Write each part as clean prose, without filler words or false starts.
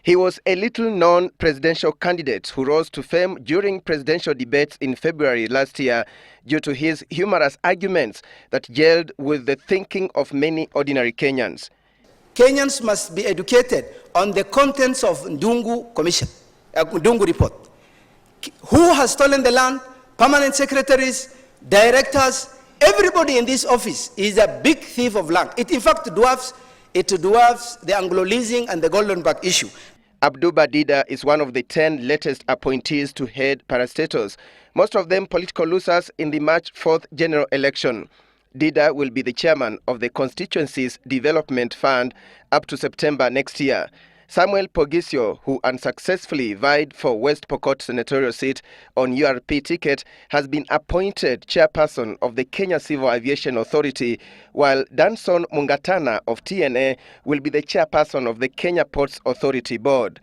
He was a little-known presidential candidate who rose to fame during presidential debates in February last year due to his humorous arguments that gelled with the thinking of many ordinary Kenyans. Kenyans must be educated on the contents of Ndungu Commission, Ndungu report. Who has stolen the land? Permanent secretaries, directors, everybody in this office is a big thief of land. It in fact dwarfs the Anglo-leasing and the Golden Bag issue. Abduba Dida is one of the 10 latest appointees to head parastatals, most of them political losers in the March 4th general election. Dida will be the chairman of the Constituencies Development Fund up to September next year. Samuel Pogisio, who unsuccessfully vied for West Pokot senatorial seat on URP ticket, has been appointed chairperson of the Kenya Civil Aviation Authority, while Danson Mungatana of TNA will be the chairperson of the Kenya Ports Authority Board.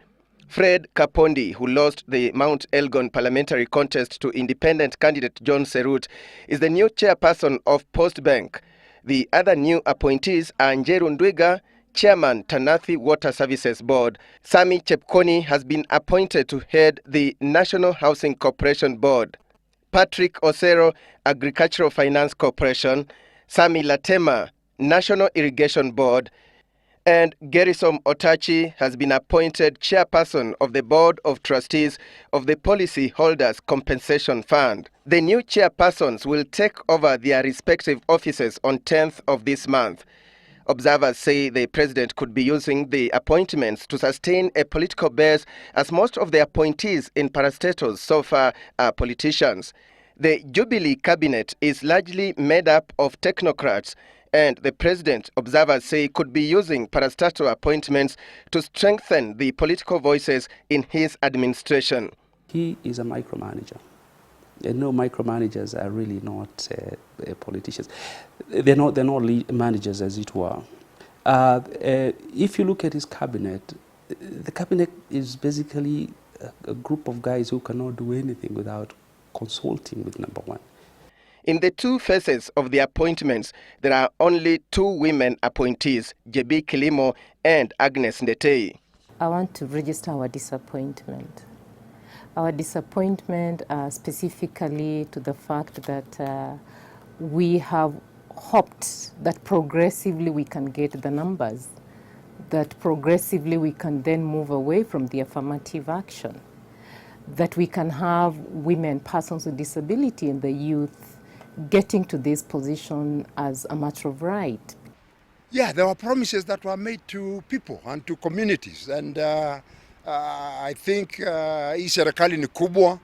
Fred Kapondi, who lost the Mount Elgon parliamentary contest to independent candidate John Serut, is the new chairperson of Post Bank. The other new appointees are Njeru Ndwiga, Chairman, Tanathi Water Services Board. Sami Chepkoni has been appointed to head the National Housing Corporation Board. Patrick Osero, Agricultural Finance Corporation. Sami Latema, National Irrigation Board. And Gerisom Otachi has been appointed chairperson of the Board of Trustees of the Policy Holders Compensation Fund. The new chairpersons will take over their respective offices on 10th of this month. Observers say the president could be using the appointments to sustain a political base, as most of the appointees in parastatals so far are politicians. The Jubilee cabinet is largely made up of technocrats, and the president, observers say, could be using parastatal appointments to strengthen the political voices in his administration. He is a micromanager. No, micromanagers are really not politicians. They're not managers, as it were. If you look at his cabinet, the cabinet is basically a group of guys who cannot do anything without consulting with number one. In the two phases of the appointments, there are only 2 women appointees, Jebi Kilimo and Agnes Ndetei. I want to register our disappointment. Our disappointment specifically to the fact that we have hoped that progressively we can get the numbers, that progressively we can then move away from the affirmative action, that we can have women, persons with disability and the youth getting to this position as a matter of right. Yeah, there were promises that were made to people and to communities, and I think hii serikali ni kubwa,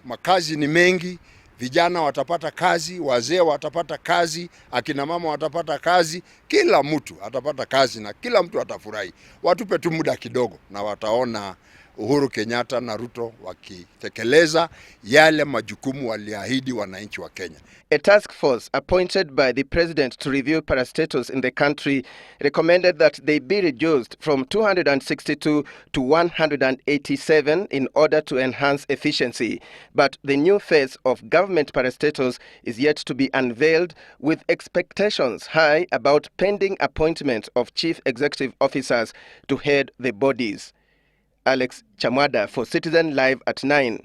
makazi ni mengi, vijana watapata kazi, wazee watapata kazi, akina mama watapata kazi, kila mtu atapata kazi na kila mtu atafurahi. Watupe tu muda kidogo na wataona Uhuru Kenyatta na Ruto wakitekeleza yale majukumu waliahidi wananchi wa Kenya. A task force appointed by the president to review parastatals in the country recommended that they be reduced from 262 to 187 in order to enhance efficiency. But the new phase of government parastatals is yet to be unveiled, with expectations high about pending appointment of chief executive officers to head the bodies. Alex Chamwada for Citizen Live at 9.